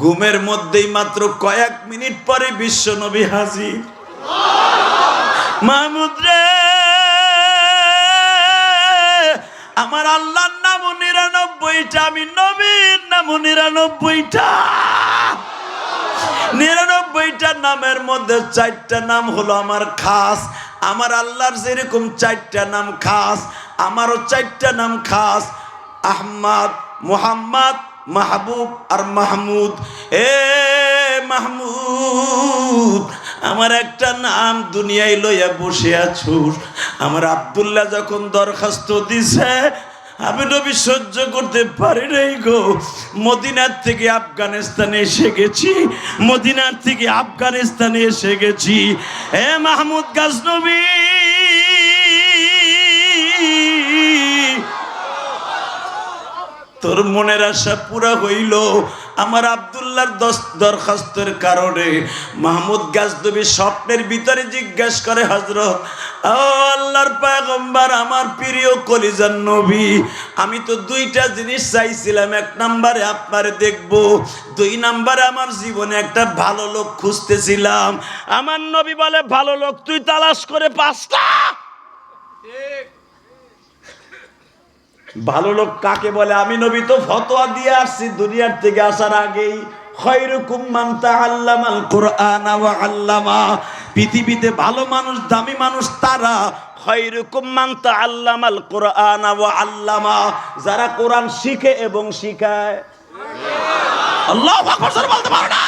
ঘুমের মধ্যেই মাত্র কয়েক মিনিট পরে বিশ্ব নবী হাজির। মাহমুদ রে, আমার আল্লাহর নাম 99টা, আমি নবীর নাম 99টা। 99টা নামের মধ্যে 4টা নাম হলো আমার খাস। আমার আল্লাহর যেরকম 4টা নাম খাস, আমারও 4টা নাম খাস। আহমদ, মুহাম্মদ, মাহবুব আর মাহমুদ। এ মাহমুদ, আমার একটা নাম দুনিয়ায় লইয়া বসে আছুস। আমার আব্দুল্লাহ যখন দরখাস্ত দিছে, আমি নবী সহ্য করতে পারি নাই গো। মদিনার থেকে আফগানিস্তানে এসে গেছি, মদিনার থেকে আফগানিস্তানে এসে গেছি। এ মাহমুদ গাজনবী, তোর মনের আশা পুরা হইল আমার আব্দুল্লাহর দরখাস্তের কারণে। মাহমুদ গাজনবী স্বপ্নের ভিতরে জিজ্ঞেস করে, হযরত ও আল্লাহর পয়গম্বর, আমার প্রিয় কলিজার নবী, আমি তো 2টা জিনিস চাইছিলাম। 1 নম্বরে আপনারে দেখব, 2 নম্বরে আমার জীবনে একটা ভালো লোক খুঁজতেছিলাম। আমার নবী বলে, ভালো লোক তুই তালাশ করে 5টা। ভালো লোক কাকে বলে? আমি নবী তো ফতোয়া দিয়ে আসছি দুনিয়ার থেকে আসার আগেই। খায়রুকুম মান তাআল্লামাল কুরআন ওয়া আল্লামা। পৃথিবীতে ভালো মানুষ, দামি মানুষ তারা। খায়রুকুম মান তাআল্লামাল কুরআন ওয়া আল্লামা, যারা কোরআন শিখে এবং শিখায়। আল্লাহু আকবার, জোরে বলতে পারো না?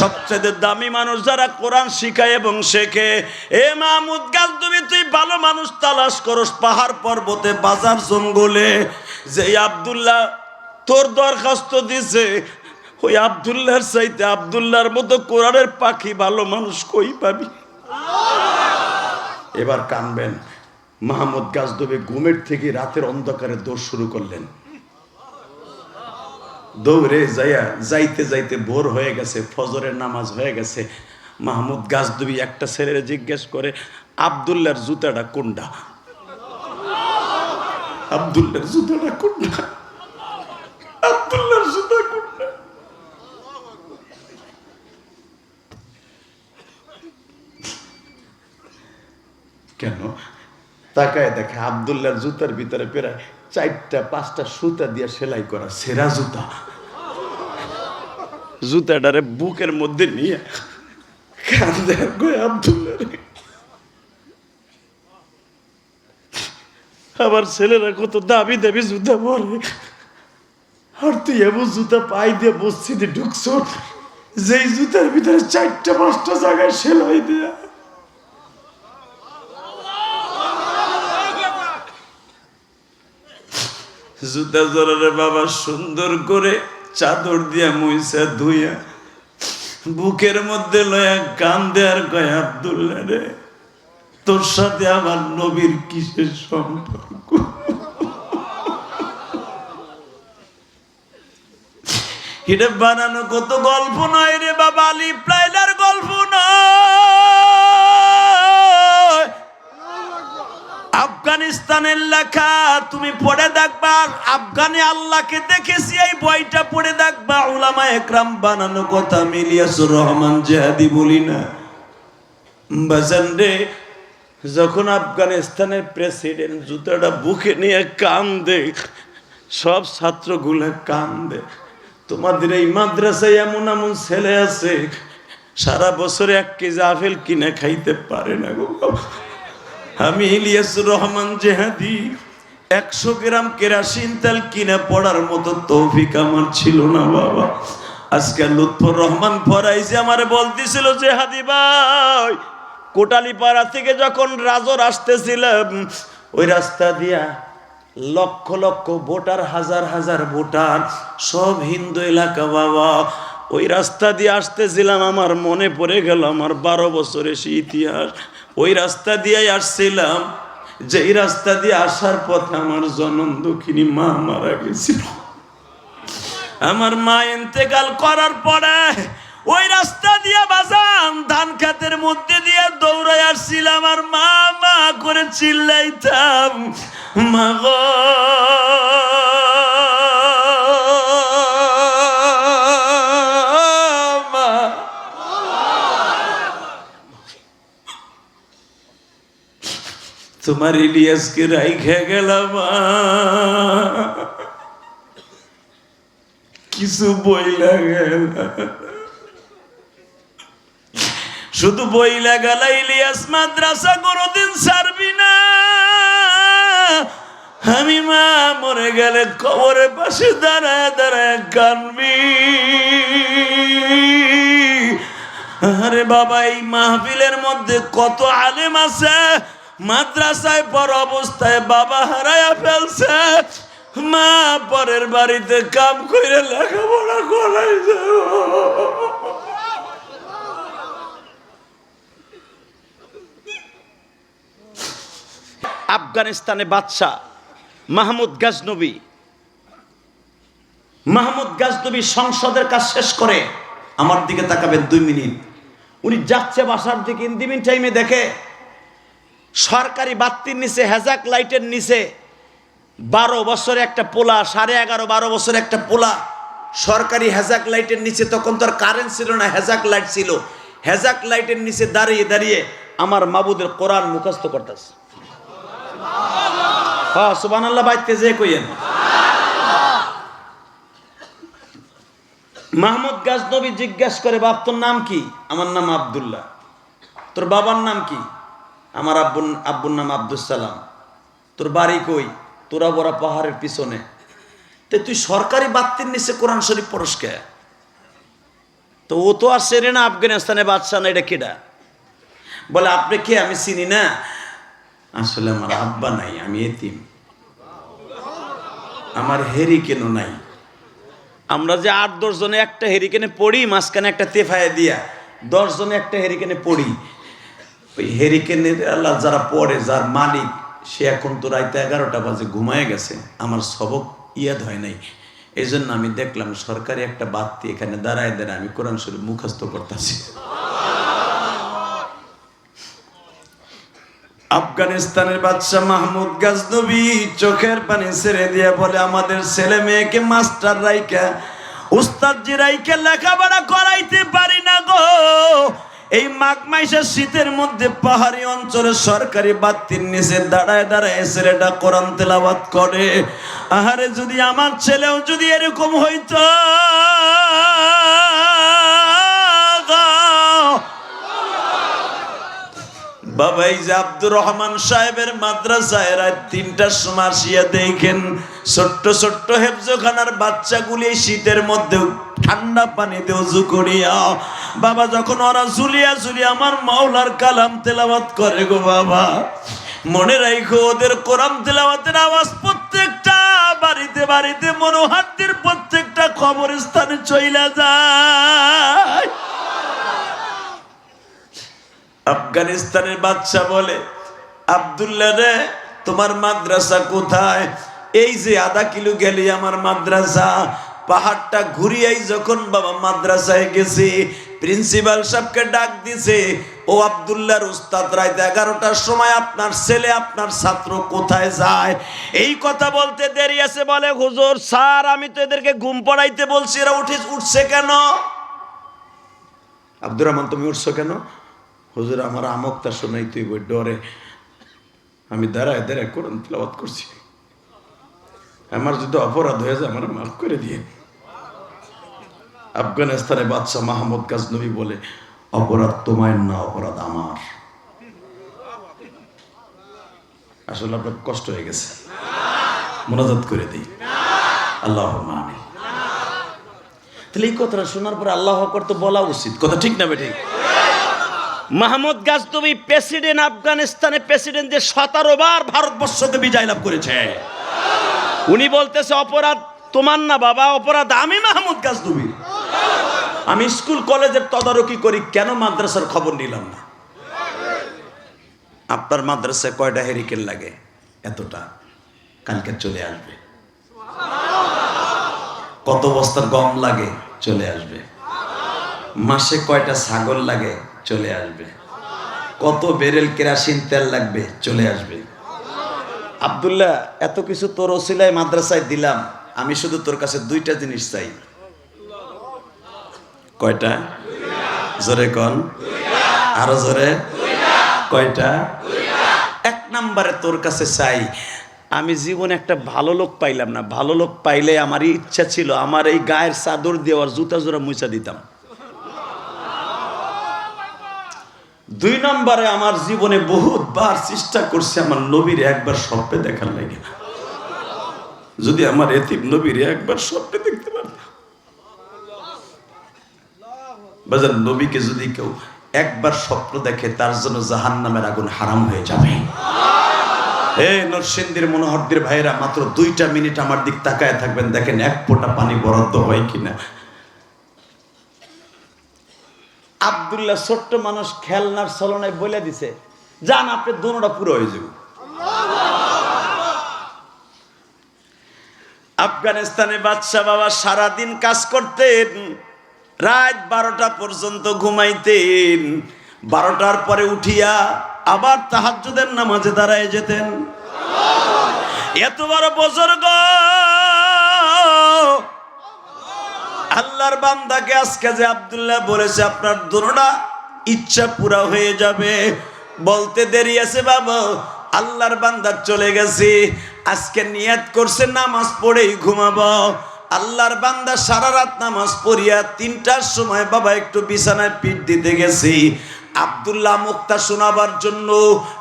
সবচেয়ে দামি মানুষ যারা কোরআন শিখায় এবং শেখে। এ মাহমুদ গাজনবী, তুই ভালো মানুষ তালাশ করস পাহাড় পর্বতে, বাজার জঙ্গলে। যে আব্দুল্লাহ তোর দরখাস্ত দিছে, ওই আব্দুল্লাহর চাইতে আব্দুল্লাহর মতো কোরআনের পাখি ভালো মানুষ কই পাবি? এবার কানবেন। মাহমুদ গাজনবী ঘুমের থেকে রাতের অন্ধকারে দৌড় শুরু করলেন। দৌড়ে যাইতে যাইতে ভোর হয়ে গেছে, ফজরের নামাজ হয়ে গেছে। মাহমুদ গাজনবী একটা ছেলেরে জিজ্ঞেস করে, আব্দুল্লাহর জুতাটা কোনটা? আব্দুল্লাহর জুতাটা কোনটা? আব্দুল্লাহর জুতা কোনটা? কেন? তাকায় দেখে আব্দুল্লাহর জুতার ভিতরে প্রায় 4টা-5টা সুতা দিয়ে সেলাই করা সেরা জুতা। জুতাটারে বুকের মধ্যে নিয়ে কান্দে আব্দুল্লাহ। আবার ছেলেরা কত দাবি দাবি জুতা পরে, আর তুই এমন জুতা পাই দিয়ে মসজিদে ঢুকছ যেই জুতার ভিতরে 4টা-5টা জায়গায় সেলাই দেয়া। জুতা জোড়ারে বাবা সুন্দর করে চাদর দিয়া মুইসা ধুইয়া বুকের মধ্যে লয়া কান্দে আর কয়, আব্দুল্লাহ রে, তোর সাথে আমার নবীর কিসের সম্পর্ক? এটা বানানো কত গল্প নয় রে বাবা, আলিফ লায়লার গল্প নয়। আফগানিস্তানের লেখা তুমি পড়ে দেখবা। আফগানে আল্লাহকে দেখেছি, এই বইটা পড়ে দেখবা। উলামা একরাম বানানো কথা, আমি ইলিয়াসুর রহমান জিহাদি বলি না। বাজান রে, যখন আফগানিস্তানের প্রেসিডেন্ট জুতাটা বুকে নিয়ে কান্দে, সব ছাত্রগুলা কান্দে। তোমাদের এই মাদ্রাসায় এমন এমন ছেলে আছে সারা বছরে 1 কেজি আপেল কিনে খাইতে পারে না গো বাবা। আমি ইলিয়াসুর রহমান জিহাদি 100 গ্রাম কেরাসিন তেল কিনে পড়ার মতো তৌফিক আমার ছিল না বাবা। আজকে লুৎফর রহমান ফরাইজি আমারে বলতেছিল, জিহাদি ভাই, কোটালীপাড়া থেকে যখন রাজর আসতেছিলাম, ওই রাস্তা দিয়া লক্ষ লক্ষ ভোটার, হাজার হাজার ভোটার, সব হিন্দু এলাকা বাবা। ওই রাস্তা দিয়ে আসতেছিলাম, আমার মনে পড়ে গেল আমার 12 বছরের সে ইতিহাস। ওই রাস্তা দিয়ে আসছিলাম, যেই রাস্তা দিয়ে আসার পথে আমার জনম দুঃখিনী মা মারা গেছিল। আমার মা ইন্তেকাল করার পরে ওই রাস্তা দিয়ে বাজান ধান খেতের মধ্যে দিয়ে দৌড়ায় আসছিলাম, আর মা মা করে চিল্লাইতাম, মা গো। তোমার ইলিয়াসকে রাইখা গেলাম, কিছু বইলা গেল, শুধু বইলা গেল ইলিয়াস মাদ্রাসা কোনদিন ছাড়বি না। আমি মা মরে গেলে কবরের পাশে দাঁড়ায় দাঁড়ায় কানবি। আরে বাবা, এই মাহফিলের মধ্যে কত আলেম আছে মাদ্রাসায় পর অবস্থায় বাবা হারায়া ফেলছে, মা পরের বাড়িতে কাম করে লেখাপড়া করাইছে। আফগানিস্তানে বাদশাহ মাহমুদ গাজনবী সংসদের কাজ শেষ করে, আমার দিকে তাকাবেন 2 মিনিট, উনি যাচ্ছে বাসার দিকে, ইন্দিমিন টাইমে দেখে সরকারি বাতির নিচে, হেজাক লাইটের নিচে 12 বছরে একটা পোলা, 11.5 12 বছরে একটা পোলা সরকারি হেজাক লাইটের নিচে, তখন তো আর কারেন্ট ছিল না, হেজাক লাইট ছিল, হেজাক লাইটের নিচে দাঁড়িয়ে দাঁড়িয়ে আমার মাবুদের কোরআন মুখস্থ করতেছে। হ্যাঁ, সুবহানাল্লাহ বাইতে যে কইেন। মাহমুদ গাজনবী জিজ্ঞেস করে, বাপ তোর নাম কি? আমার নাম আব্দুল্লাহ। তোর বাবার নাম কি? আমার আব্বুর নাম আব্দুস সালাম। তোর বাড়ি কই? তোরা বড় পাহাড়ের পিছনে। তো তুই সরকারি বাতির নিচে কোরআন শরীফ পড়স কে? তো ও তো আর সেরে না, আফগানিস্তানে বাদশাহ না, এটা কেডা? বলে আপনি কে? আমি চিনি না, আসলে আমার আব্বা নাই, আমি এতিম, আমার হেরিকেনও নাই। আমরা যে 8-10 জনে একটা হেরিকেনে পড়ি, মাঝখানে একটা তেফায়া দিয়া 10 জনে একটা হেরিকেনে পড়ি, ওই হেরিকেনের আল্লাহ যারা পড়ে, যার মালিক, সে এখন তো রাইতে 11টা বাজে ঘুমায় গেছে, আমার সবক ইয়াদ হয় নাই। এই জন্য আমি দেখলাম সরকারি একটা বাতি এখানে দাঁড়ায় দাঁড়ায় আমি কোরআন শরীফ মুখস্থ করতেছি। আফগানিস্তানের বাদশাহ মাহমুদ গাজনবী চোখের পানি ছেড়ে দিয়ে বলে, আমাদের ছেলে মেয়েকে মাস্টার রাইকা, উস্তাদজি রাইকা লেখাপড়া করাইতে পারি না গো। এই মাঘ মাসের শীতের মধ্যে পাহাড়ি অঞ্চলে সরকারি বাতির নিচে দাঁড়ায় দাঁড়ায় ছেলেটা কোরআন তেলাওয়াত করে। আহারে, যদি আমার ছেলেও যদি এরকম হইতো, বাবা এই যে আব্দুর রহমান সাহেবের মাদ্রাসায় রাত 3টার সময় আসিয়া দেখেন ছোট্ট ছোট্ট হেফজখানার বাচ্চাগুলি শীতের মধ্যে ঠান্ডা পানিতে উযু করিয়া বাবা যখন ওরা ঝুলিয়া ঝুলিয়া আমার মাওলার কালাম তেলাওয়াত করে গো বাবা, মনে রাখো ওদের কোরআন তেলাওয়াতের আওয়াজ প্রত্যেকটা বাড়িতে বাড়িতে মনোহারদের প্রত্যেকটা কবরস্থানে চইলা যায়। আফগানিস্তানের বাদশা বলে, আব্দুল্লাহ রে, তোমার মাদ্রাসা কোথায়? এই যে আধা কিলো গেলি আমার মাদ্রাসা। পাহাড়টা ঘুরিয়াই যখন বাবা মাদ্রাসায় গেছি, প্রিন্সিপাল সাহেবকে ডাক দিছে, ও আব্দুল্লাহর উস্তাদ রাত 11টার সময় আপনার ছেলে আপনার ছাত্র কোথায় যায়? এই কথা বলতে দেরি আছে, বলে হুজুর স্যার আমি তো এদেরকে ঘুম পড়াইতে বলছি, এরা উঠছে কেন? আব্দুর রহমান তুমি উঠছো কেন? হুজুর আমার আমকটা শোনাই তুই বই ডরে, আমি দাঁড়ায় দাঁড়ায় কোরআন তেলাওয়াত করছি, আমার যদি অপরাধ হয়ে যায় আমার মাফ করে দিয়ে। আফগানিস্তানে বাদশাহ মাহমুদ গাজনবী বলে, অপরাধ তোমার না, অপরাধ আমার। আসলে আপনার কষ্ট হয়ে গেছে, মোনাজাত করে দিই, আল্লাহুম্মা আমিন। তাহলে এই কথাটা শোনার পরে আল্লাহু আকবার তো বলা উচিত, কথা ঠিক না বেঠিক? মাহমুদ গাজনবী প্রেসিডেন্ট, আফগানিস্তানের প্রেসিডেন্ট, যে 17 বার ভারতবর্ষকে বিজয় লাভ করেছে, উনি বলতেছে অপরাধ তোমার না বাবা, অপরাধ আমি মাহমুদ গাজনবী। আমি স্কুল কলেজের তদারকি করি, কেন মাদ্রাসার খবর নিলাম না? আপনার মাদ্রাসায় কয়টা হেরিকেন লাগে? এতটা, কালকে চলে আসবে। কত বস্তার গম লাগে? চলে আসবে। মাসে কয়টা ছাগল লাগে? চলে আসবে। কত বেরেল কেরাসিন তেল লাগবে? চলে আসবে। আব্দুল্লাহ, এত কিছু তোর ওসিলায় মাদ্রাসায় দিলাম, আমি শুধু তোর কাছে 2টা জিনিস চাই। কয়টা? জোরে কন, আরো জোরে। কয়টা? 1 নম্বরে তোর কাছে চাই, আমি জীবনে একটা ভালো লোক পাইলাম না, ভালো লোক পাইলে আমার ইচ্ছা ছিল আমার এই গায়ের চাদর দিয়ে আর জুতা জোড়া মুছা দিতাম। 2 নম্বরে আমার জীবনে বহুতবার চেষ্টা করছি আমার নবীর একবার স্বপ্নে দেখার লাগে, যদি আমার এতিম নবীর একবার স্বপ্নে দেখতে পারতাম। বাজার নবীকে যদি কেউ একবার স্বপ্ন দেখে তার জন্য জাহান্নামের আগুন হারাম হয়ে যাবে। এই নরসিংদীর মনোহরদের ভাইরা মাত্র 2টা মিনিট আমার দিক তাকায় থাকবেন, দেখেন 1 ফোঁটা পানি বরাদ্দ হয় কিনা। আব্দুল্লাহ ছোট্ট মানুষ খেলনার ছলনায় বলে দিছে, যান আপনি দোনোটা পুরো হয়ে যাবে। আফগানিস্তানে বাদশা বাবা সারাদিন কাজ করতেন, রাত 12টা পর্যন্ত ঘুমাইতেন, 12টার পরে উঠিয়া আবার তাহাজ্জুদের নামাজে দাঁড়ায় যেতেন। এত বড় বুজুর্গ আল্লাহর বান্দাকে আজকে যে আব্দুল্লাহ বলেছে আপনার দোনোটা ইচ্ছা পুরা হয়ে যাবে, বলতে দেরি আছে বাবা, আল্লাহর বান্দা চলে গেছে, আজকে নিয়ত করছে নামাজ পড়েই ঘুমাবো। আল্লাহর বান্দা সারা রাত নামাজ পড়িয়া 3টার সময় বাবা একটু বিছানায় পিঠ দিতে গেছি। আব্দুল্লাহ মুক্তা শোনাবার জন্য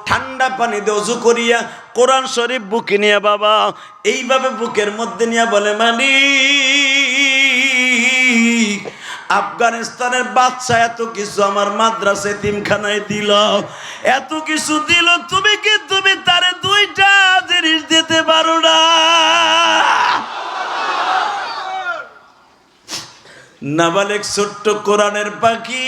ঠান্ডা পানি দিয়ে ওযু করিয়া কোরআন শরীফ বুকে নিয়ে বাবা এইভাবে বুকের মধ্যে নিয়ে বলে, মালিক আফগানিস্তানের বাদশা এত কিছু আমার মাদ্রাসা এতিমখানায় দিল, এত কিছু দিল, তুমি তারে 2টা জিনিস দিতে পারো না? নাবালেক ছোট্ট কোরআনের পাখি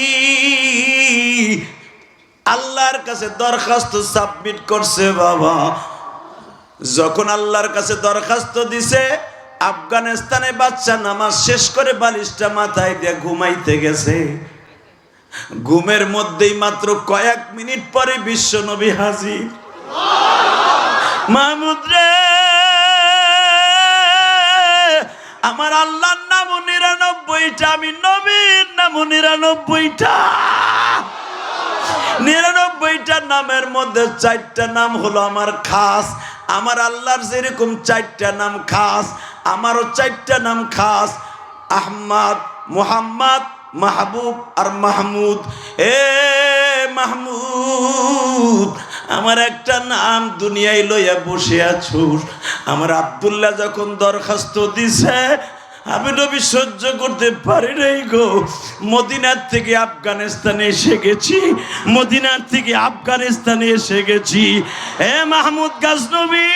আল্লাহর কাছে দরখাস্ত সাবমিট করছে বাবা। যখন আল্লাহর কাছে দরখাস্ত দিছে, আফগানিস্তানে বাচ্চা নামাজ শেষ করে বালিশটা মাথায় দিয়ে ঘুমাইতে গেছে। ঘুমের মধ্যেই মাত্র কয়েক মিনিট পরে বিশ্ব নবী হাজির। মাহমুদ রে, আমার আল্লাহর নাম 99টা, আমি নবীর নাম 99টা। 99টা নামের মধ্যে 4টা নাম হলো আমার খাস। আমার আল্লাহর যেরকম 4টা নাম খাস, আমারও 4টা নাম খাস, আহমদ, মুহাম্মদ, মাহবুব আর মাহমুদ। এ মাহমুদ, আমার একটা নাম দুনিয়ায় লইয়া বসে আছোস। আমার আব্দুল্লাহ যখন দরখাস্ত দিছে আমি নবী সহ্য করতে পারি নাই গো। মদিনার থেকে আফগানিস্তানে এসে গেছি, মদিনার থেকে আফগানিস্তানে এসে গেছি। এ মাহমুদ গাজনবী,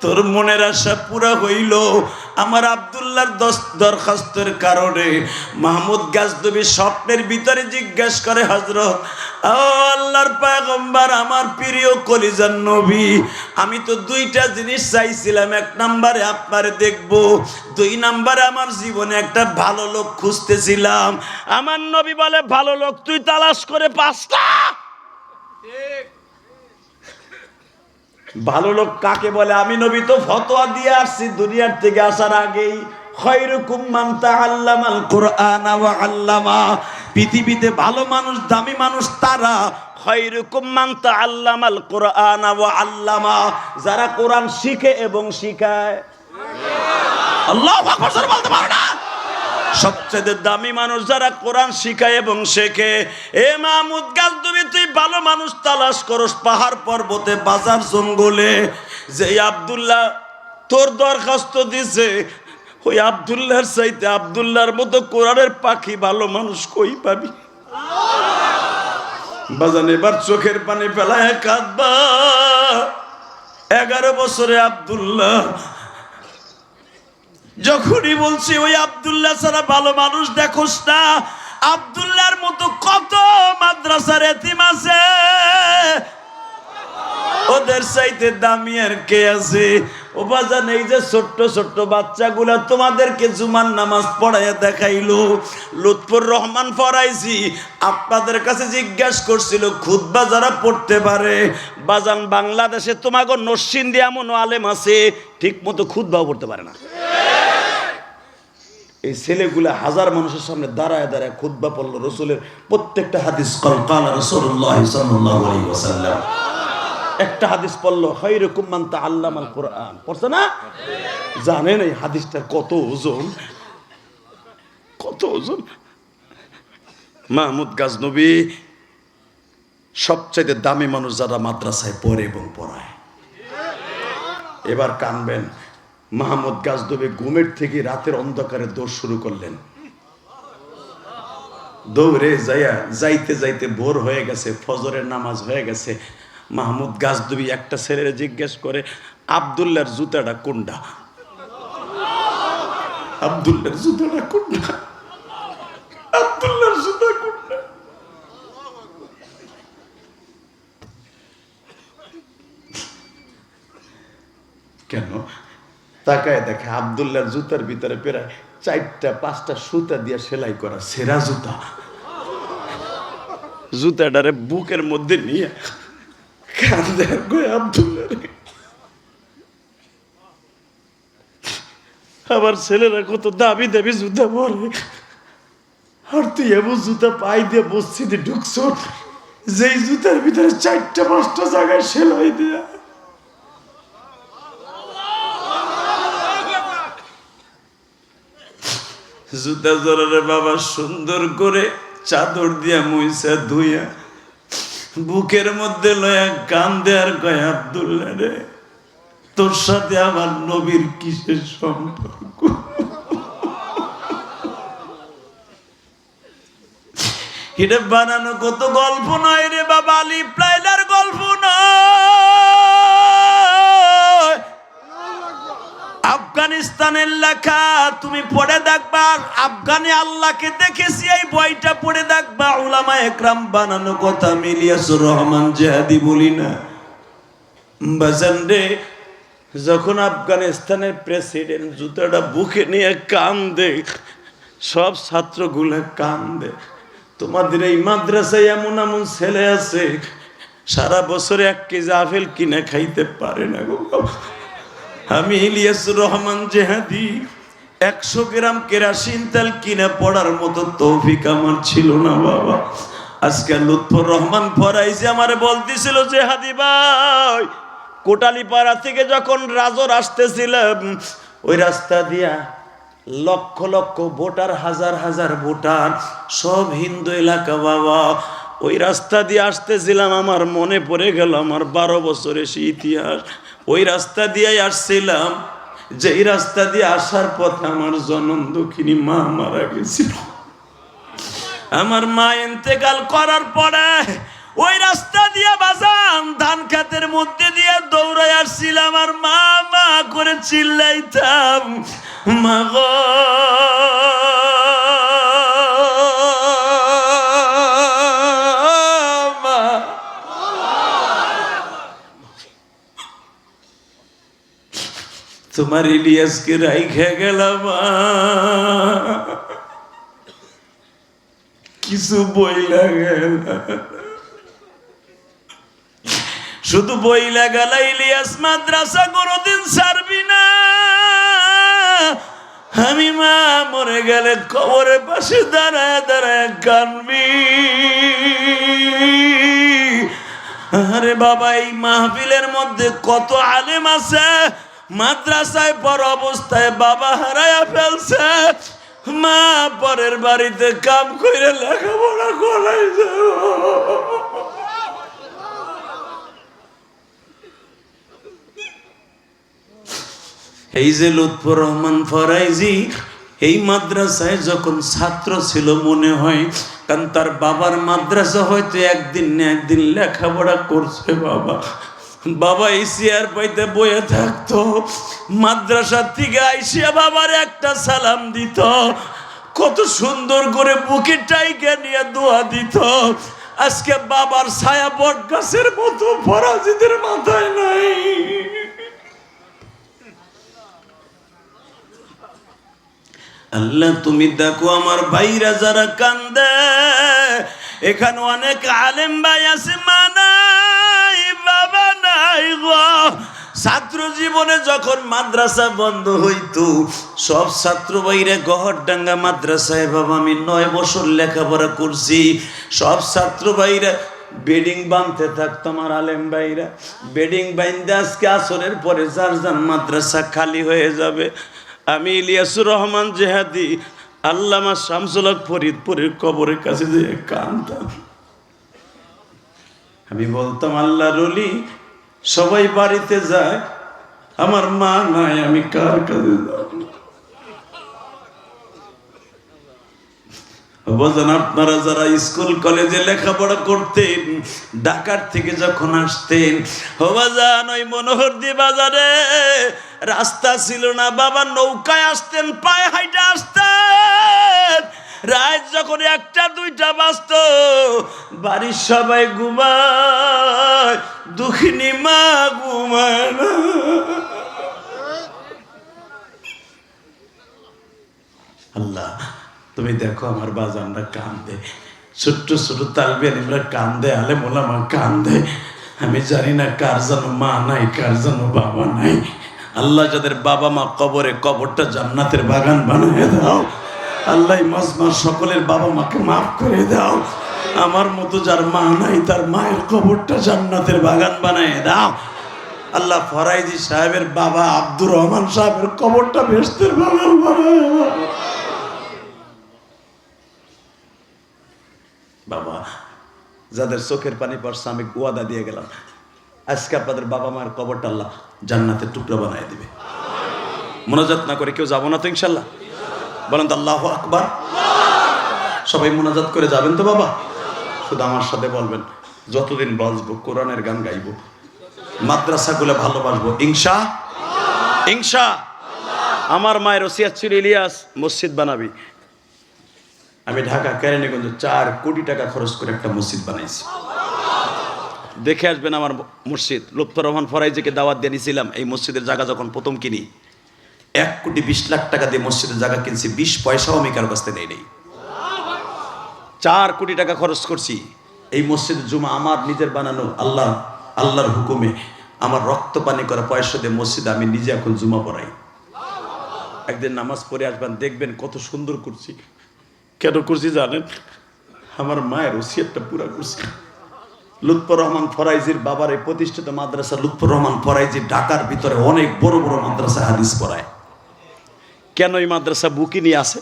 তোর মনের আশা পুরা হইল। আমার আব্দুল্লাহর দরখাস্তের কারণে মাহমুদ গাজনবী স্বপ্নের ভিতরে জিজ্ঞাসা করে, হযরত আল্লাহর পয়গম্বর, আমার প্রিয় কলিজার নবী, আমি তো 2টা জিনিস চাইছিলাম। 1 নম্বরে আপনারে দেখবো, 2 নম্বরে আমার জীবনে একটা ভালো লোক খুঁজতেছিলাম। আমার নবী বলে, ভালো লোক তুই তালাশ করে 5টা। ভালো লোক কাকে বলে? আমি নবী তো ফতোয়া দিয়ে আসছি দুনিয়ার থেকে আসার আগেই, খায়রুকুম মান তাআল্লামাল কুরআন ওয়া আল্লামা। পৃথিবীতে ভালো মানুষ, দামি মানুষ তারা, খায়রুকুম মান তাআল্লামাল কুরআন ওয়া আল্লামা, যারা কোরআন শিখে এবং শিখায়। আল্লাহু আকবার বলতে পারো না? সবচেয়ে দামি মানুষ যারা কোরআন শিখায় এবং শেখে। এ মাহমুদ গাজনবী, তুই ভালো মানুষ তালাশ করস পাহাড় পর্বতে, বাজার জঙ্গলে। যে আব্দুল্লাহ তোর দরখাস্ত দিছে, ওই আব্দুল্লাহর চাইতে আব্দুল্লাহর মতো কোরআনের পাখি ভালো মানুষ কই পাবি? বাজান এবার চোখের পানি ফেলায় কাঁদবা। 11 বছরে আব্দুল্লাহ, যখনই বলছি ওই আব্দুল্লাহ ছাড়া ভালো মানুষ দেখোস না। আব্দুল্লাহর মতো কত মাদ্রাসার এতিম আছে, ওদের চাইতে দামি আর কে আছে? ও বাজান, এই যে ছোট্ট ছোট্ট বাচ্চাগুলা তোমাদেরকে জুমার নামাজ পড়াইয়া দেখাইলো, লুৎফর রহমান পড়াইছি, আপনাদের কাছে জিজ্ঞাসা করছিল খুতবা যারা পড়তে পারে। বাজান, বাংলাদেশে তোমাকে নরসিংদী এমন আলেম আছে ঠিক মতো খুতবাও পড়তে পারে না। এই ছেলেগুলা হাজার মানুষের সামনে দাঁড়ায় দাঁড়ায় খুতবা পড়লো, রসুলের প্রত্যেকটা হাদিস কাল রাসূলুল্লাহ সাল্লাল্লাহু আলাইহি ওয়াসাল্লাম, একটা হাদিস পড়লো, খায়রুকুম মান তাআল্লামাল কুরআন, পড়ছে না? জানেন এই হাদিসটার কত ওজন? কত ওজন? মাহমুদ গাজনবী সবচাইতে দামি মানুষ যারা মাদ্রাসায় পড়ে এবং পড়ায়। এবার কানবেন, মাহমুদ গাজনবী ঘুমের থেকে রাতের অন্ধকারে দৌড় শুরু করলেন। দৌড়ে যাইতে যাইতে ভোর হয়ে গেছে, ফজরের নামাজ হয়ে গেছে। মাহমুদ গাজনবী একটা ছেলের জিজ্ঞেস করে, আব্দুল্লাহর জুতাটা কোনটা? আব্দুল্লাহর জুতাটা কোনটা? আব্দুল্লাহর জুতা কোনটা? কেন? তাকায় দেখে আব্দুল্লাহর জুতার ভিতরে প্রায় 4-5টা সুতা দিয়ে সেলাই করা সেরা জুতা। জুতাটারে বুকের মধ্যে নিয়ে কান্দে আব্দুল্লাহ। আবার ছেলেরা কত দাবি দাবি জুতা পরে, আর তুই এমন জুতা পাই দিয়ে মসজিদে ঢুকছ যেই জুতার ভিতরে 4-5টা জায়গায় সেলাই দেয়া। জুতা জোড়ারে বাবা সুন্দর করে চাদর দিয়া মুইসা ধুইয়া বুকের মধ্যে লয়া কান্দে আর কয়, আব্দুল্লাহ রে, তোর সাথে আমার নবীর কিসের সম্পর্ক? এটা বানানো কত গল্প নয় রে বাবা, আলিফ লাইলার গল্প নয়। আফগানিস্তানের লেখা তুমি পড়ে দেখবা, আফগানে আল্লাহকে দেখেছি এই বইটা পড়ে দেখবা। উলামা একরাম বানানো কথা, ইলিয়াসুর রহমান জিহাদি বলি না। বাজান রে, যখন আফগানিস্তানের প্রেসিডেন্ট জুতাটা বুকে নিয়ে কান্দে, সব ছাত্রগুলো কান্দে। তোমাদের এই মাদ্রাসায় এমন এমন ছেলে আছে সারা বছরে 1 কেজি আপেল কিনে খাইতে পারে না গো বাবা। আমি ইলিয়াসুর রহমান জিহাদি 100 গ্রাম কেরাসিন তেল কিনে পড়ার মতো তৌফিক আমার ছিল না বাবা। আজকে লুৎফর রহমান ফরাইজি আমারে বলতেছিল, জিহাদি ভাই, কোটালীপাড়া থেকে যখন রাজর আসতেছিলাম, ওই রাস্তা দিয়া লক্ষ লক্ষ ভোটার, হাজার হাজার ভোটার, সব হিন্দু এলাকা বাবা। ওই রাস্তা দিয়ে আসতেছিলাম, আমার মনে পড়ে গেল আমার 12 বছরের সে ইতিহাস। ওই রাস্তা দিয়ে আসছিলাম, যেই রাস্তা দিয়ে আসার পথে আমার জনম দুঃখিনী মা মারা গেছিল। আমার মা ইন্তেকাল করার পরে ওই রাস্তা দিয়ে বাজান ধান খেতের মধ্যে দিয়ে দৌড়ায় আসছিলাম, আর মা মা করে চিল্লাইতাম, মা গো মা। তোমার ইলিয়াসকে রাইখা গেলাম, কিছু বইলা গেল, শুধু বইলা গেল, ইলিয়াস মাদ্রাসা কোনদিন ছাড়বি না। আমি মা মরে গেলে কবরের পাশে দাঁড়ায় দাঁড়ায় কানবি। আরে বাবা, এই মাহফিলের মধ্যে কত আলেম আছে মাদ্রাসায় পড়া অবস্থায় বাবা হারায়া ফেলছে, মা পরের বাড়িতে কাম করে লেখাপড়া করাইছে। এই যে লুৎফর রহমান ফরাইজি এই মাদ্রাসায় যখন ছাত্র ছিল, মনে হয় কারণ তার বাবার মাদ্রাসা হয়তো একদিন না একদিন লেখাপড়া করছে বাবা। বাবা এই চেয়ার পাইতে বয়ে থাকতো, মাদ্রাসা থেকে আইসিয়া বাবার একটা সালাম দিত, কত সুন্দর করে বুকে টাইকে নিয়ে দোয়া দিত। আজকে বাবার ছায়া বট গাছের মতো ফরাজিদের মাথায় নাই। আল্লাহ তুমি দেখো আমার ভাইরা যারা কান্দে, এখানে অনেক আলেম ভাই আছে, মা নাই বাবা নাই গো, ছাত্র জীবনে যখন মাদ্রাসা বন্ধ হইতো সব ছাত্র ভাইরা গহরডাঙ্গা মাদ্রাসায়, বাবা আমি 9 বছর লেখাপড়া করছি, সব ছাত্র ভাইরা বেডিং বাঁধতে থাকতো। আমার আলেম ভাইরা বেডিং বাঁধতে আজকে আসরের পরে যার যার মাদ্রাসা খালি হয়ে যাবে। আমি ইলিয়াসুর রহমান জেহাদি আল্লামা শামসুল হক ফরিদপুরের কবরের কাছে যে কাঁদতাম। আমি বলতাম আল্লাহর ওলি সবাই বাড়িতে যায়, আমার মা নাই, আমি কার কাছে যাব? বলেন আপনারা যারা স্কুল কলেজে লেখাপড়া করতেন, ঢাকার থেকে যখন আসতেন, হবাজান ওই মনোহরদী বাজারে রাস্তা ছিল না, বাবা নৌকায় আসতেন, পায়ে হাইটা আসতেন। রাত যখন 1টা 2টা বাজত, বাড়ির সবাই ঘুমায়, দুঃখিনী মা ঘুমায় না। আল্লাহ তুমি দেখো আমার বাজানরা কান্দে, ছোট্ট ছোট তালবেলিমরা কান্দে, আলেম ওলামা কান্দে। আমি জানি না কার যেন মা নাই, কার যেন বাবা নাই। আল্লাহ যাদের বাবা মা কবরে, কবরটা জান্নাতের বাগান বানিয়ে দাও। আল্লাহ মাজমা সকলের বাবা মাকে মাফ করে দাও। আমার মতো যার মা নাই তার মায়ের কবরটা জান্নাতের বাগান বানিয়ে দাও। আল্লাহ ফরাইজি সাহেবের বাবা আব্দুর রহমান সাহেবের কবরটা বেহেশতের বাগান বানায় দাও। বাবা যাদের চোখের পানি পড়ছে আমি ওয়াদা দিয়ে গেলাম, আজকে আপনাদের বাবা মায়ের কবরটা আল্লাহ জান্নাতের টুকরা বানায় দিবে। মোনাজাত না করে কেউ যাবো না তো ইনশাল্লাহ? বলেন তো আল্লাহু আকবার। সবাই মোনাজাত করে যাবেন তো বাবা? শুধু আমার সাথে বলবেন যতদিন বাঁচবো কোরআনের গান গাইবো, মাদ্রাসাগুলো ভালোবাসবো ইনশা ইনশা। আমার মায়ের ওসিয়াত ছিল ইলিয়াস মসজিদ বানাবি। আমি ঢাকা কেরানীগঞ্জে 4 কোটি টাকা খরচ করে একটা মসজিদ বানাইছি। দেখে আসবেন আমার মসজিদ। লুৎফর রহমান ফরাইজিকে দাওয়াত দিয়ে নিয়েছিলাম এই মসজিদের জায়গা যখন প্রথম কিনি। 1,20,00,000 টাকা দিয়ে মসজিদের জায়গা কিনছি, 20 পয়সাও আমি কারো কাছ থেকে নেই। 4 কোটি টাকা খরচ করছি এই মসজিদের জুমা আমার নিজের বানানো, আল্লাহর হুকুমে আমার রক্ত পানি করা পয়সা দিয়ে মসজিদে আমি নিজে এখন জুমা পড়াই। একদিন নামাজ পড়ে আসবেন, দেখবেন কত সুন্দর করছি। কেন করছি জানেন? আমার মায়ের ওসিয়তটা পুরা করছি। লুৎফর রহমান ফরাইজির বাবার এই প্রতিষ্ঠিত মাদ্রাসা লুৎফর রহমান ফরাইজি ঢাকার ভিতরে অনেক বড় বড় মাদ্রাসা হাদিস পড়ায়। কেন এই মাদ্রাসা বুকি নিয়ে আসে?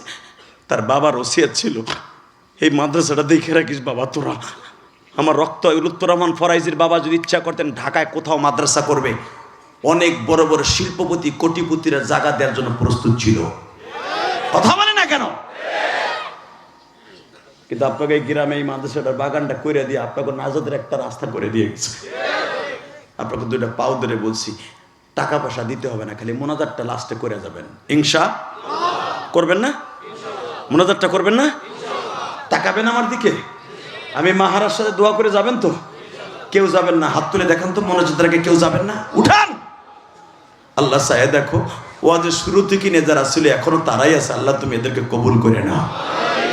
তার বাবার ওসিয়ত ছিল এই মাদ্রাসাটা দেখে রাখিস বাবা তোরা। আমার রক্ত লুৎফর রহমান ফরাইজির বাবা যদি ইচ্ছা করতেন ঢাকায় কোথাও মাদ্রাসা করবে, অনেক বড় বড় শিল্পপতি কোটিপতিরা জায়গা দেওয়ার জন্য প্রস্তুত ছিল। কথা বলে না কেন? কিন্তু আপনাকে এই গ্রামে এই মাদ্রাসাটার বাগানটা করে দিয়ে আপনাকে নাজাদের একটা রাস্তা করে দিয়ে গেছে। আপনাকে 2টা পাও ধরে বলছি, টাকা পয়সা দিতে হবে না, খালি মোনাজাতটা লাস্টে করে যাবেন ইনশা। করবেন না? মোনাজাতটা করবেন না? তাকাবেন আমার দিকে, আমি মাহারার সাথে দোয়া করে যাবেন তো? কেউ যাবেন না? হাত তুলে দেখান তো মোনাজাতের আগে কেউ যাবেন না? উঠান। আল্লাহ চায় দেখো ওয়াজের শুরু থেকে নিয়ে যারা ছিল এখনো তারাই আছে। আল্লাহ তুমি এদেরকে কবুল করে নাও।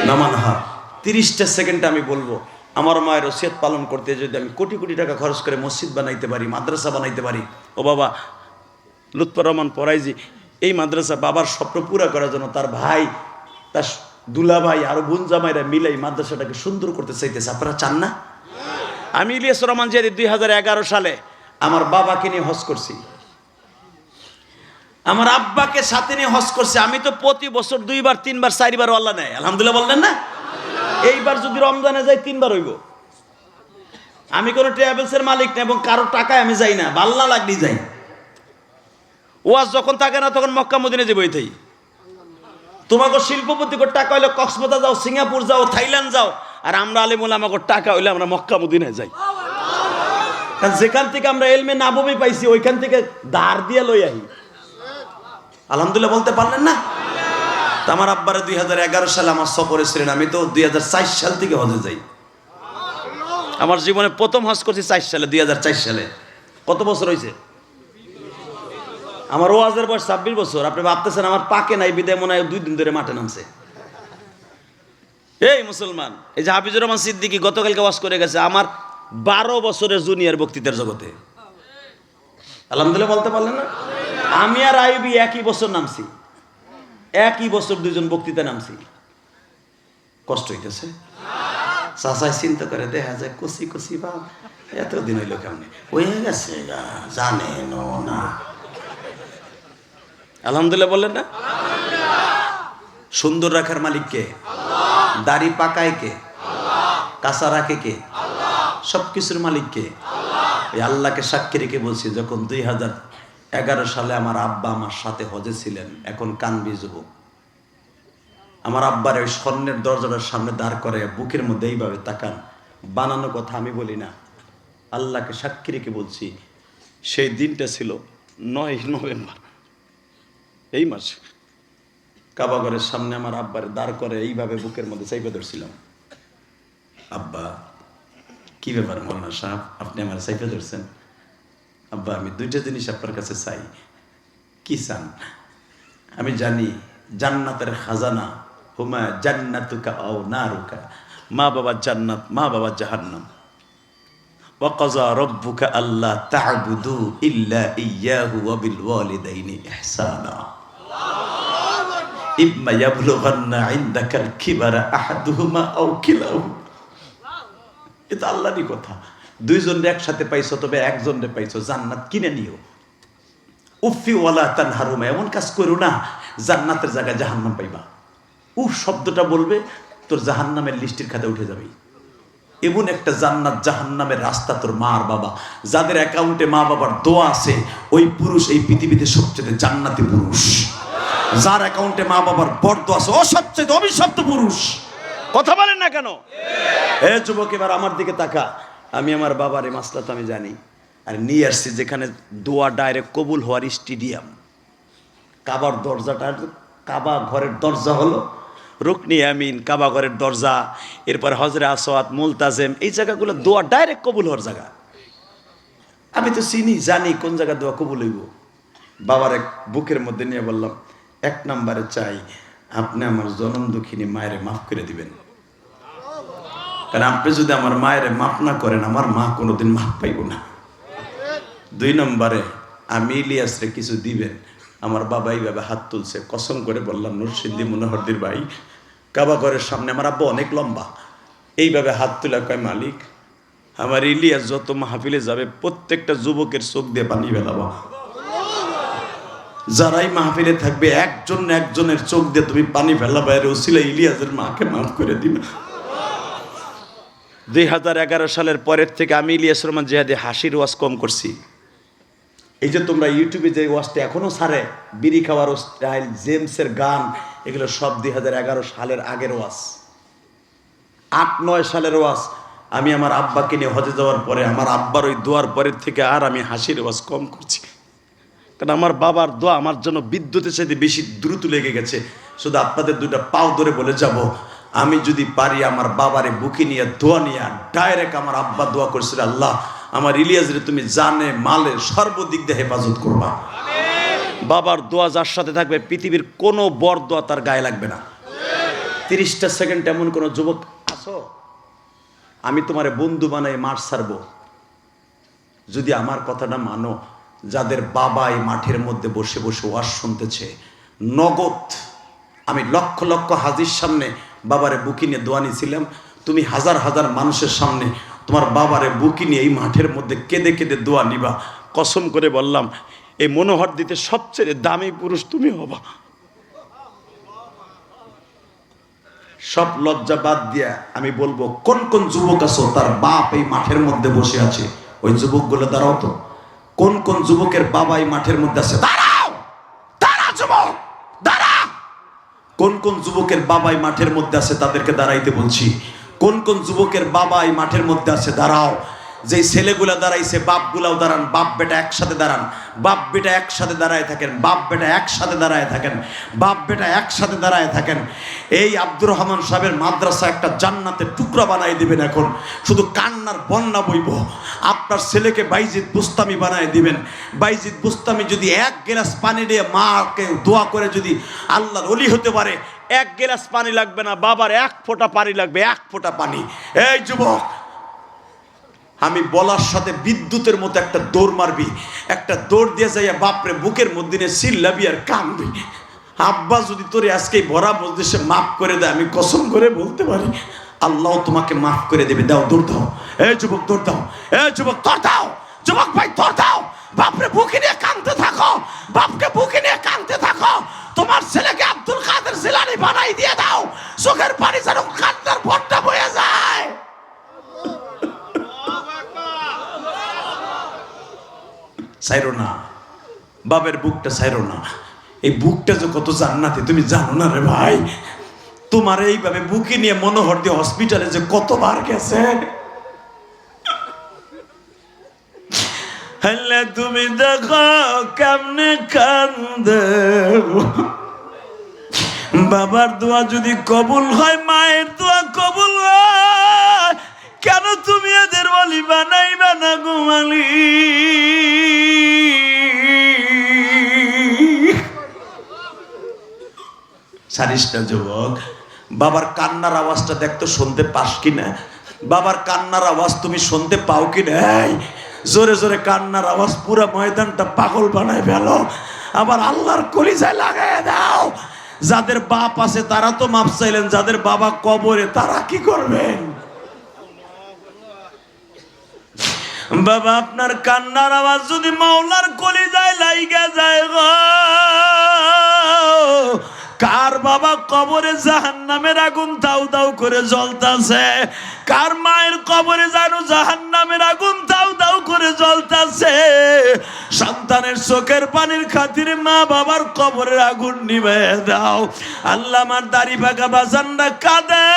নামান হাত। 30টা সেকেন্ডে আমি বলবো আমার মায়ের ওসিয়ত পালন করতে যদি আমি কোটি কোটি টাকা খরচ করে মসজিদ বানাইতে পারি, মাদ্রাসা বানাইতে পারি। ও বাবা লুৎফর রহমান ফরাইজি এই মাদ্রাসা বাবার স্বপ্ন পুরা করার জন্য তার ভাই, তার দুলা ভাই আরো বোন জামাইরা মিলে এই মাদ্রাসাটাকে সুন্দর করতে চাইতেছে। আপনারা চান না? আমি ইলিয়াস রহমান জিয়াদি 2011 সালে আমার বাবাকে নিয়ে হজ করছি, আমার আব্বাকে সাথে নিয়ে হজ করছি। আমি তো প্রতি বছর 2বার 3বার 4বার আল্লাহ নেয়, আলহামদুলিল্লাহ বললেন না? এইবার যদি রমজানে যাই 3বার হইব। আমি কোনো ট্রাভেলসের মালিক না এবং কারো টাকায় আমি যাই না, বাল্লা লাগলি যাই। ওয়াজ যখন থাকে না তখন মক্কা মদিনা যাবো। এই তোমাকে শিল্পপতি টাকা হইলে কক্সবাজার যাও, সিঙ্গাপুর যাও, থাইল্যান্ড যাও, আর আমরা আলেমুল আমাকে টাকা হইলে আমরা মক্কা মদিনায় যাই। কারণ যেখান থেকে আমরা এলমে নাববী পাইছি ওইখান থেকে ধার দিয়ে লই আহি। আলহামদুলিল্লাহ বলতে পারলেন না? তো আমার আব্বারে 2011 সালে আমার সফরে ছিলেন, আমি তো 2004 সাল থেকে হজে যাই। আমার জীবনে প্রথম হজ করছি 4 সালে, 2004 সালে। কত বছর হয়েছে? আমার ওয়াজের বয়স 26 বছর। আপনি ভাবতেছেন আমার পাকে নাই বিদায় মনে হয় 2 দিন ধরে মাঠে নামছে। এই মুসলমান, এই যে হাফিজুর রহমান সিদ্দিকী গতকালকে ওয়াজ করে গেছে, আমার 12 বছরের জুনিয়র বক্তৃতার জগতে। আলহামদুলিল্লাহ বলতে পারলেন না? আমি আর আইবি একই বছর নামছি, একই বছর দুজন বক্তৃতা নামছি। কষ্ট হইতেছে? চাচাই চিন্তা করে দেখা যায় কচি কচি বাপ এতদিন হইল কেমন হয়ে গেছে জানেন না। আলহামদুলিল্লাহ বললেন না? সুন্দর রাখার মালিক কে? দাড়ি পাকায় কে? কাঁচা রাখে কে? সবকিছুর মালিক কে? এই আল্লাহকে সাক্ষী রেখে বলছি, যখন 2011 সালে আমার আব্বা আমার সাথে হজে ছিলেন, এখন কানবি যুবক, আমার আব্বার ওই স্বর্ণের দরজাটার সামনে দাঁড় করে বুকের মধ্যে এইভাবে তাকান, বানানো কথা আমি বলি না, আল্লাহকে সাক্ষী রেখে বলছি, সেই দিনটা ছিল 9 নভেম্বর এই মাসে। কাবাগরের সামনে আমার আব্বার দাঁড় করে এইভাবে বুকের মধ্যে চাইপে ধরছিলাম। আব্বা কি ব্যাপার মৌলানা সাহেব, আপনি আমার চাইপে ধরছেন? আব্বা আমি দুইটা জিনিস আপনার কাছে চাই। কি চান? আমি জানি জান্নাতের খাজানা হুমা জান্নাতুকা আও নারুকা, মা বাবা জান্নাত, মা বাবা জাহান্নাম। ওয়া কাযা রাব্বুকা আল্লা তা'বুদু ইল্লা ইয়্যাহু ওয়া বিল ওয়ালিদাইনি ইহসানা ইম্মা ইয়াবলুগান্না ইনদাকাল কিবারা আহাদুহুমা আও কিলাহুমা। এটা আল্লাহরই কথা। দুইজনের একসাথে পাইছো, তবে একজনের পাইছো, জান্নাত কিনে নিও। উফি ওয়ালা তানহারুমা, এমন কাজ করো না জান্নাতের জায়গায় জাহান্নাম পাইবা। উফ শব্দটা বলবে তোর জাহান্নামের লিস্টের খাতে উঠে যাবে। এমন একটা জান্নাত জাহান্নামের রাস্তা তোর মা আর বাবা, যাদের অ্যাকাউন্টে মা বাবার দোয়া আছে, ওই পুরুষ এই পৃথিবীতে সবচেয়ে জান্নাতি পুরুষ। যার অ্যাকাউন্টে মা বাবার বরদোয়া আছে, ও সবচেয়ে অভিশপ্ত পুরুষ। কথা বলেন না কেন? এ যুবক এবার আমার দিকে তাকা। আমি আমার বাবার এই মাসলা তো আমি জানি, আর নিয়ে আসছি যেখানে দোয়া ডাইরেক্ট কবুল হওয়ার স্টেডিয়াম। কাবার দরজাটা, কাবা ঘরের দরজা হলো রুকনি আমিন, কাবা ঘরের দরজা, এরপর হজরে আসওয়াদ, মুলতাজেম, এই জায়গাগুলো দোয়া ডাইরেক্ট কবুল হওয়ার জায়গা। আমি তো চিনি, জানি কোন জায়গা দোয়া কবুল হইব। বাবার এক বুকের মধ্যে নিয়ে বললাম, 1 নম্বরে চাই আপনি আমার জনম দুঃখিনী মায়ের মাফ করে দিবেন, কারণ আপনি যদি আমার মায়ের মাফ না করেন, আমার মা কোনোদিন মাফ পাইব না। 2 নম্বরে আমি ইলিয়াসরে কিছু দিবেন। আমার বাবা এইভাবে হাত তুলছে, কসম করে বললাম নরসিংদী মনোহরদির ভাই, কাবা ঘরের সামনে আমার আব্বা অনেক লম্বা, এইভাবে হাত তুলে কয়, মালিক আমার ইলিয়াস যত মাহফিলে যাবে প্রত্যেকটা যুবকের চোখ দিয়ে পানি ফেলাবা। যারাই মাহফিলে থাকবে একজন একজনের চোখ দিয়ে তুমি পানি ফেলাবা, এর ওসিলা ইলিয়াসের মাকে মাফ করে দিবে। 2011 সালের পরের থেকে আমি ইলিয়াস রহমান জিহাদি হাসির ওয়াজ কম করছি। এই যে তোমরা ইউটিউবে যে ওয়াজটা এখনো ছাড়ে, বিড়ি খাওয়ার স্টাইল, জেমসের গান, এগুলো সব 2011 সালের আগের ওয়াজ, 8-9 সালের ওয়াজ। আমি আমার আব্বাকে নিয়ে হজে যাওয়ার পরে, আমার আব্বার ওই দোয়ার পরের থেকে আর আমি হাসির ওয়াজ কম করছি, কারণ আমার বাবার দোয়া আমার জন্য বিদ্যুতের সাথে বেশি দ্রুত লেগে গেছে। শুধু আপনাদের 2টা পাও ধরে বলে যাব, আমি যদি পারি আমার বাবারে বুকে নিয়ে দোয়া নিয়ে ডাইরেক্ট আমার আব্বা দোয়া করছিল, আল্লাহ আমার ইলিয়াসরে তুমি জানে মালে সর্বদিক দিয়ে হেফাজত করবা। বাবার দোয়া যার সাথে থাকবে, পৃথিবীর কোনো বর দোয়া তার গায়ে লাগবে না। 30টা সেকেন্ড এমন কোনো যুবক আসো, আমি তোমারে বন্ধু বানাই মাঠ ছাড়বো যদি আমার কথাটা মানো। যাদের বাবা এই মাঠের মধ্যে বসে বসে ওয়াজ শুনতেছে, নগদ আমি লক্ষ লক্ষ হাজির সামনে বাবারে বুকি নিয়ে দোয়া নিয়েছিলাম, তুমি হাজার হাজার মানুষের সামনে তোমার বাবারে বুকি নিয়ে এই মাঠের মধ্যে কেঁদে কেঁদে দোয়া নিবা। কসম করে বললাম, এই মনোহর দিতে সবচেয়ে দামি পুরুষ তুমি হবা। সব লজ্জা বাদ দিয়া আমি বলবো, কোন কোন যুবক আছো তার বাপ এই মাঠের মধ্যে বসে আছে, ওই যুবকগুলো দাঁড়াও তো। কোন কোন যুবকের বাবা এই মাঠের মধ্যে আছে, দাঁড়াও, দাঁড়া যুবক, দাঁড়া। কোন কোন যুবকের বাবা এই মাঠের মধ্যে আছে তাদেরকে দাঁড়াইতে বলছি। কোন কোন যুবকের বাবা এই মাঠের মধ্যে আছে দাঁড়াও। যেই ছেলেগুলা দাঁড়াইছে বাপগুলাও দাঁড়ান, বাপ বেটা একসাথে দাঁড়ান, বাপ বেটা একসাথে দাঁড়ায় থাকেন, বাপ বেটা একসাথে দাঁড়ায় থাকেন, বাপ বেটা একসাথে দাঁড়ায় থাকেন। এই আব্দুর রহমান সাহেবের মাদ্রাসা একটা জান্নাতের টুকরা বানাই দিবেন। এখন শুধু কান্নার বন্যা বইব। আপনার ছেলেকে বাইজিদ বুস্তামি বানায় দিবেন। বাইজিদ বুস্তামি যদি 1 গ্লাস পানি দিয়ে মাকে দোয়া করে যদি আল্লাহর ওলি হতে পারে, 1 গ্লাস পানি লাগবে না, বাবার 1 ফোঁটা পানি লাগবে, 1 ফোঁটা পানি। এই যুবক, আমি বলার সাথে বিদ্যুতের মতো একটা দৌড় মারবি, একটা দৌড় দিয়ে যাইয়া বাপরে বুকের মধ্যে নিয়ে চিল্লাবি আর কাঁদবি। আব্বা যদি তোরে আজকে ভরা মজলিসে মাফ করে দেয়, আমি কসম করে বলতে পারি আল্লাহ তোমাকে মাফ করে দেবে। দাও, দৌড় দাও। এই যুবক দৌড় দাও, এই যুবক দৌড় দাও, যুবক ভাই দৌড় দাও। বাপরে বুকে নিয়ে কাঁদতে থাকো, বাপকে বুকে নিয়ে কাঁদতে থাকো। তোমার ছেলেকে আব্দুল কাদের জিলানী বানাই দিয়ে দাও, চোখের পানি যেন কান্নার বন্যা বয়ে যায়। ছাইরো না, বাবের বুকটা ছাইরো না। এই বুকটা যে কত জান্নাতি তুমি জানো না রে ভাই। তোমার এইভাবে বুকে নিয়ে মনোহর দিয়ে হসপিটালে যে কতবার গেছে। হলে তুমি দেখো কেমনে কান্দে। বাবার দোয়া যদি কবুল হয়, মায়ের দোয়া কবুল হয়, কেন তুমি এদের বলি বানাইবা না ঘুমালি? সারিস না যুবক, বাবার কান্নার আওয়াজটা দেখতো শুনতে পাস কিনা? বাবার কান্নার আওয়াজ তুমি শুনতে পাও কিনা? জোরে জোরে কান্নার আওয়াজ পুরো ময়দানটা পাগল বানায় ফেলো। আবার আল্লাহর কলিজায় লাগাই দাও। যাদের বাপ আছে তারা তো মাপ চাইলেন, যাদের বাবা কবরে তারা কি করবেন? বাবা আপনার কান্নার আওয়াজ যদি মাওলার কলিজায় লাইগা যায় গো, কার বাবা কবরে জাহান্নামের আগুন দাউ দাউ করে জ্বলতাছে, কার মায়ের কবরে জানো জাহান্নামের আগুন দাউ দাউ করে জ্বলতাছে। সন্তানের চোখের পানির খাতিরে মা বাবার কবরের আগুন নিভিয়ে দাও। আল্লাহ আমার দাড়ি পাকা বাজানরা কাঁদে,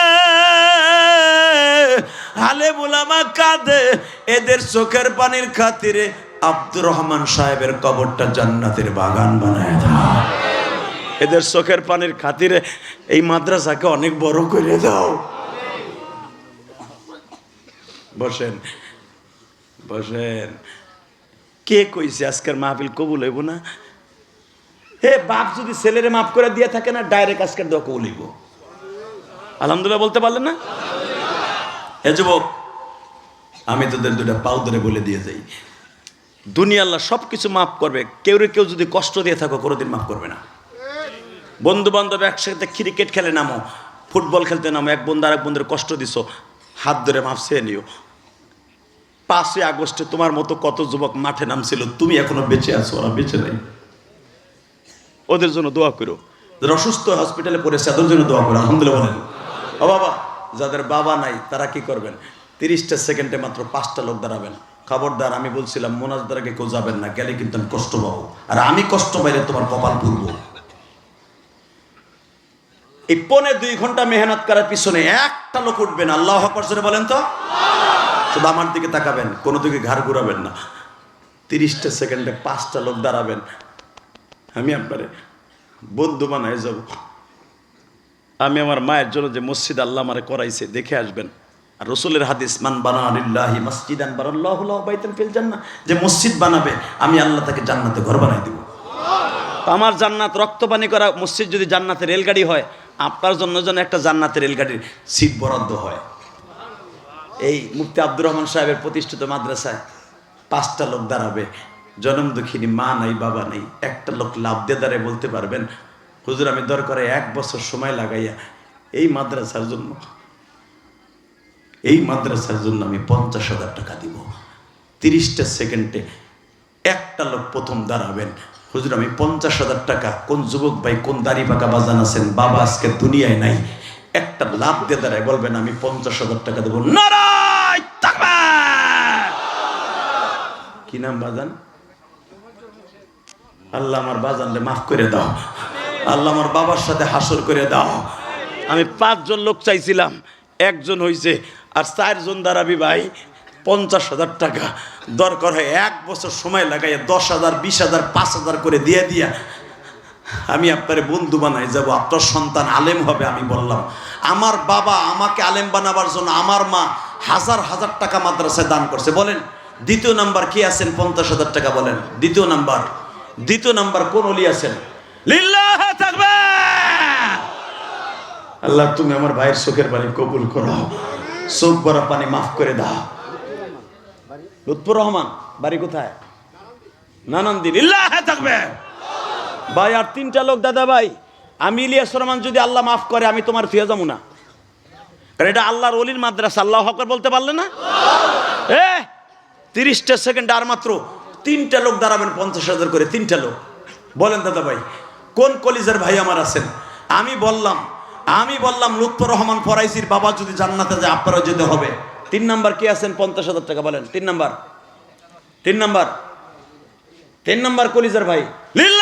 আলেম উলামা কাঁদে, এদের চোখের পানির খাতিরে আব্দুর রহমান সাহেবের কবরটা জান্নাতের বাগান বানায় দাও। এদের চোখের পানির খাতিরে এই মাদ্রাসাকে অনেক বড় করে দাও। বসেন বসেন। কে কইছে আজকের মাহফিল কবুল হইব না? হে বাপ যদি ছেলেরে মাফ করে দিয়ে থাকে না, ডাইরেক্ট আজকের দোয়া কবুল হইব। আলহামদুলিল্লাহ বলতে পারলেন না? হে যুবক, আমি তোদের দুটা পাও ধরে বলে দিয়ে যাই, দুনিয়া আল্লাহ সব কিছু মাফ করবে, কেউ যদি কষ্ট দিয়ে থাকো কোনোদিন মাফ করবে না। বন্ধু বান্ধব একসাথে ক্রিকেট খেলে নামো, ফুটবল খেলতে নামো, এক বন্ধু আর এক বন্ধুর কষ্ট দিছো, হাত ধরে মাফ চেয়ে নিও। 5ই আগস্টে তোমার মতো কত যুবক মাঠে নামছিল, তুমি এখনো বেঁচে আছো, ওরা বেঁচে নাই। ওদের জন্য দোয়া করো। যারা অসুস্থ হসপিটালে পড়েছে তাদের জন্য দোয়া করো। আলহামদুলিল্লাহ বলেন। ও বাবা, যাদের বাবা নাই তারা কি করবেন? 30টা সেকেন্ডে মাত্র 5টা লোক দাঁড়াবেন। খবরদার, আমি বলছিলাম মোনাজ দ্বারাকে কেউ যাবেন না, গেলে কিন্তু আমি কষ্ট পাবো, আর আমি কষ্ট পাইলে তোমার কপাল পুরবো। এই 2.5 ঘন্টা মেহনত করার পিছনে একটা লোক উঠবেন। আল্লাহু আকবার জোরে বলেন তো। শুধু আমার দিকে তাকাবেন, কোনো দিকে ঘাড় ঘুরাবেন না। 30টা সেকেন্ডে 5টা লোক দাঁড়াবেন। আমি আপনারে বন্ধু বানায় যাব। আমি আমার মায়ের জন্য যে মসজিদ আল্লাহ আমারে করাইছে দেখে আসবেন। আর রসুলের হাদিস, মান বানা লিল্লাহি মসজিদান বানাল্লাহু লাহু বাইতান ফিল জান্নাহ, যে মসজিদ বানাবে আমি আল্লাহ তাকে জান্নাতে ঘর বানাই দেব। আমার জান্নাত রক্তপানি করা মসজিদ যদি জান্নাতের রেলগাড়ি হয়, আপনার জন্য যেন একটা জান্নাতের রেলগাড়ির সিট বরাদ্দ হয়। এই মুফতি আব্দুর রহমান সাহেবের প্রতিষ্ঠিত মাদ্রাসায় 5টা লোক দাঁড়াবে। জনম দুঃখিনী মা নাই, বাবা নেই। একটা লোক লাভ দিয়ে দাঁড়ায় বলতে পারবেন, হুজুর আমি দরকারে 1 বছর সময় লাগাইয়া এই মাদ্রাসার জন্য আমি 50,000 টাকা দিব। 30টা সেকেন্ডে একটা লোক প্রথম দাঁড়াবেন, হুজুর আমি 50,000 টাকা। কোন যুবক ভাই, কোন দাড়ি পাকা বাজান আছেন, বাবা আজকে দুনিয়ায় নাই, একটা লাভ দিয়ে দাঁড়ায় বলবেন আমি 50,000 টাকা দেবো। নারায়ে তাকবীর। কি নাম বাজান? আল্লাহ আমার বাজানরে মাফ করে দাও, আল্লাহ আমার বাবার সাথে হাসর করে দাও। আমি 5 জন লোক চাইছিলাম, 1 জন হয়েছে, আর 4 জন দাঁড়াবি ভাই। 50,000 টাকা দরকার হয় 1 বছর সময় লাগাইয়া 10,000, 20,000, 5,000 করে দিয়ে দিয়া আমি আপনার বন্ধু বানাই যাব। আপনার সন্তান আলেম হবে। আমি বললাম আমার বাবা আমাকে আলেম বানাবার জন্য আমার মা হাজার হাজার টাকা মাদ্রাসায় দান করছে। বলেন দ্বিতীয় নাম্বার কে আছেন? 50,000 টাকা বলেন। দ্বিতীয় নাম্বার কোন ওলি আছেন? লিল্লাহ তাকবীর। আল্লাহ তুমি আমার ভাইয়ের চোখের পানি কবুল করো, চোখ ভরা পানি মাফ করে দাও। লুৎফর রহমান বাড়ি কোথায়? নানান্দি। লিল্লাহ থাকবে ভাই। আর 3টা লোক দাদা ভাই, আমি ইলিয়াস রহমান যদি আল্লাহ মাফ করে আমি তোমার ফিরে যাবো না, কারণ এটা আল্লাহর ওলির মাদ্রাসা। আল্লাহু আকবার বলতে পারলে না? 30টা সেকেন্ড আর মাত্র 3টা লোক দাঁড়াবেন 50,000 করে। 3টা লোক বলেন দাদা ভাই কোন কলিজার ভাই আমার আছেন? আমি বললাম লুৎফর রহমান ফরাইজির বাবা যদি জান্নাতে যায় আপনারা যেতে হবে। 3 নাম্বার কে আছেন? 50,000 টাকা বলেন। 3 নাম্বার কলিজার ভাই। লিল্লাহ